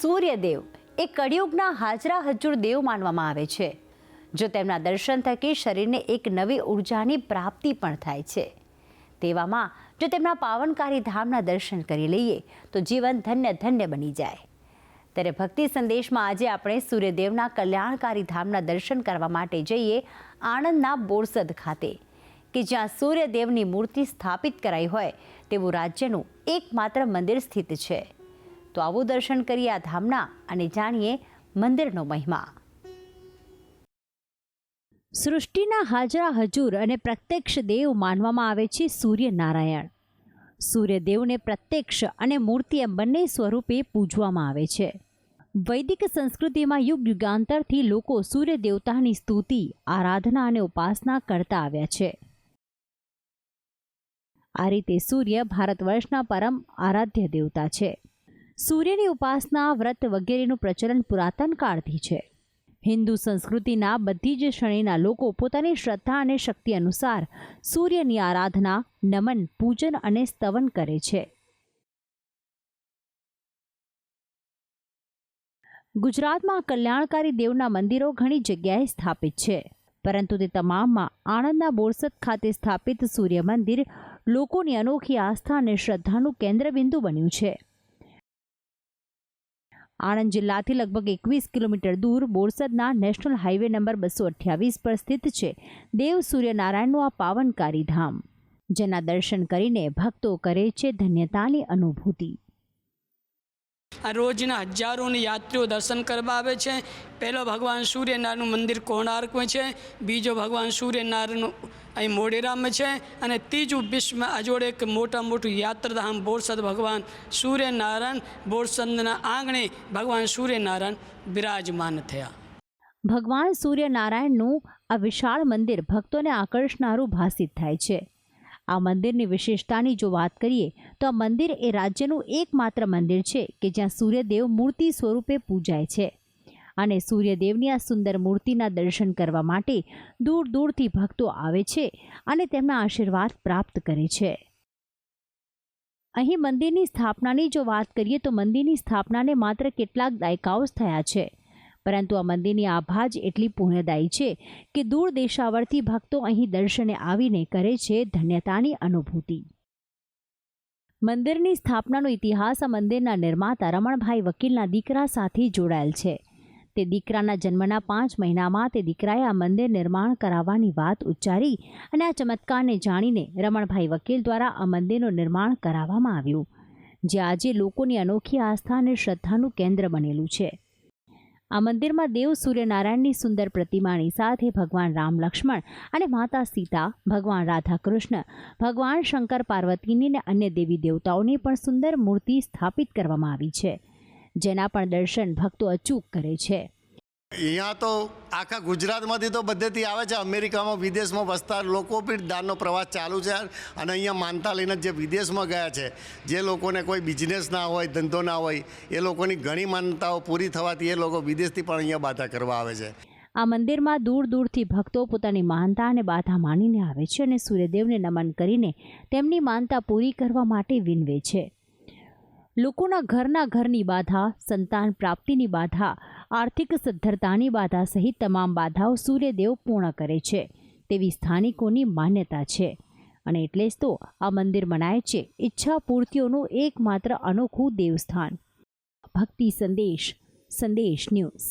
સૂર્યદેવ એ કળિયુગના હાજરા હજુર દેવ માનવામાં આવે છે. જો તેમના દર્શન થકી શરીરને એક નવી ઉર્જાની પ્રાપ્તિ પણ થાય છે. તેવામાં જો તેમના પાવનકારી ધામના દર્શન કરી લઈએ તો જીવન ધન્ય ધન્ય બની જાય. ત્યારે ભક્તિ સંદેશમાં આજે આપણે સૂર્યદેવના કલ્યાણકારી ધામના દર્શન કરવા માટે જઈએ આણંદના બોરસદ ખાતે, કે જ્યાં સૂર્યદેવની મૂર્તિ સ્થાપિત કરાઈ હોય તેવું રાજ્યનું એકમાત્ર મંદિર સ્થિત છે. તો આવું દર્શન કરીએ આ ધામના અને જાણીએ મંદિરનો મહિમા. સૃષ્ટિના હાજરા હજુર અને પ્રત્યક્ષ દેવ માનવામાં આવે છે સૂર્યનારાયણ. સૂર્યદેવને પ્રત્યક્ષ અને મૂર્તિ એમ બંને સ્વરૂપે પૂજવામાં આવે છે. વૈદિક સંસ્કૃતિમાં યુગ યુગાંતરથી લોકો સૂર્ય દેવતાની સ્તુતિ, આરાધના અને ઉપાસના કરતા આવ્યા છે. આ રીતે સૂર્ય ભારત વર્ષના પરમ આરાધ્ય દેવતા છે. સૂર્યની ઉપાસના, વ્રત વગેરેનું પ્રચલન પુરાતન કાળથી છે. હિન્દુ સંસ્કૃતિના બધી જ શ્રેણીના લોકો પોતાની શ્રદ્ધા અને શક્તિ અનુસાર સૂર્યની આરાધના, નમન, પૂજન અને સ્તવન કરે છે. ગુજરાતમાં કલ્યાણકારી દેવના મંદિરો ઘણી જગ્યાએ સ્થાપિત છે, પરંતુ તે તમામમાં આણંદના બોરસદ ખાતે સ્થાપિત સૂર્ય મંદિર લોકોની અનોખી આસ્થા અને શ્રદ્ધાનું કેન્દ્રબિંદુ બન્યું છે. આણંદ જિલ્લાથી લગભગ 21 કિલોમીટર દૂર બોરસદના નેશનલ હાઈવે નંબર 228 પર સ્થિત છે દેવ સૂર્યનારાયણનું આ પાવનકારી ધામ, જેના દર્શન કરીને ભક્તો કરે છે ધન્યતાની અનુભૂતિ. આ રોજના હજારોની યાત્રીઓ દર્શન કરવા આવે છે. પહેલો ભગવાન સૂર્યનારાયણનું મંદિર કોણાર્કમાં છે, બીજો ભગવાન સૂર્યનારાયણનું અહીં મોઢેરામાં છે, અને ત્રીજું વિશ્વમાં અજોડ એક મોટું યાત્રાધામ બોરસદ ભગવાન સૂર્યનારાયણ બોરસદના આંગણે ભગવાન સૂર્યનારાયણ બિરાજમાન થયા. ભગવાન સૂર્યનારાયણનું આ વિશાળ મંદિર ભક્તોને આકર્ષનારું ભાસિત થાય છે. આ મંદિરની વિશેષતાની જો વાત કરીએ તો આ મંદિર એ રાજ્યનું એકમાત્ર મંદિર છે કે જ્યાં સૂર્યદેવ મૂર્તિ સ્વરૂપે પૂજાય છે. અને સૂર્યદેવની આ સુંદર મૂર્તિના દર્શન કરવા માટે દૂર દૂરથી ભક્તો આવે છે અને તેમના આશીર્વાદ પ્રાપ્ત કરે છે. અહીં મંદિરની સ્થાપનાની જો વાત કરીએ તો મંદિરની સ્થાપનાને માત્ર કેટલાક દાયકાઓ જ થયા છે, પરંતુ આ મંદિરની આભા જ એટલી પુણ્યદાયી છે કે દૂર દેશાવરથી ભક્તો અહીં દર્શને આવીને કરે છે ધન્યતાની અનુભૂતિ. મંદિરની સ્થાપનાનો ઇતિહાસ આ મંદિરના નિર્માતા રમણભાઈ વકીલના દીકરા સાથે જોડાયેલ છે. તે દીકરાના જન્મના 5 મહિનામાં તે દીકરાએ આ મંદિર નિર્માણ કરાવવાની વાત ઉચ્ચારી અને આ ચમત્કારને જાણીને રમણભાઈ વકીલ દ્વારા આ મંદિરનું નિર્માણ કરાવવામાં આવ્યું, જે આજે લોકોની અનોખી આસ્થા અને શ્રદ્ધાનું કેન્દ્ર બનેલું છે. આ મંદિરમાં દેવ સૂર્યનારાયણની સુંદર પ્રતિમાની સાથે ભગવાન રામ, લક્ષ્મણ અને માતા સીતા, ભગવાન રાધા કૃષ્ણ, ભગવાન શંકર પાર્વતીની અને અન્ય દેવી દેવતાઓની પણ સુંદર મૂર્તિ સ્થાપિત કરવામાં આવી છે, જેના પણ દર્શન ભક્તો અચૂક કરે છે. અહીંયા તો આખા ગુજરાતમાંથી તો બધેથી આવે છે. અમેરિકામાં, વિદેશમાં વસતા લોકો પણ દાનનો પ્રવાસ ચાલુ છે, અને અહીંયા માનતા લઈને જે વિદેશમાં ગયા છે, જે લોકોને કોઈ બિઝનેસ ના હોય, ધંધો ના હોય, એ લોકોની ઘણી માન્યતાઓ પૂરી થવાથી એ લોકો વિદેશથી પણ અહીંયા બાધા કરવા આવે છે. આ મંદિરમાં દૂર દૂરથી ભક્તો પોતાની માનતા અને બાધા માનીને આવે છે અને સૂર્યદેવને નમન કરીને તેમની માનતા પૂરી કરવા માટે વિનવે છે. લોકોના ઘરની બાધા, સંતાન પ્રાપ્તિની બાધા, આર્થિક સદ્ધરતાની બાધા સહિત તમામ બાધાઓ સૂર્યદેવ પૂર્ણ કરે છે તેવી સ્થાનિકોની માન્યતા છે. અને એટલે જ તો આ મંદિર મનાય છે ઈચ્છા પૂર્તિઓનું એકમાત્ર અનોખું દેવસ્થાન. ભક્તિ સંદેશ, સંદેશ ન્યૂઝ.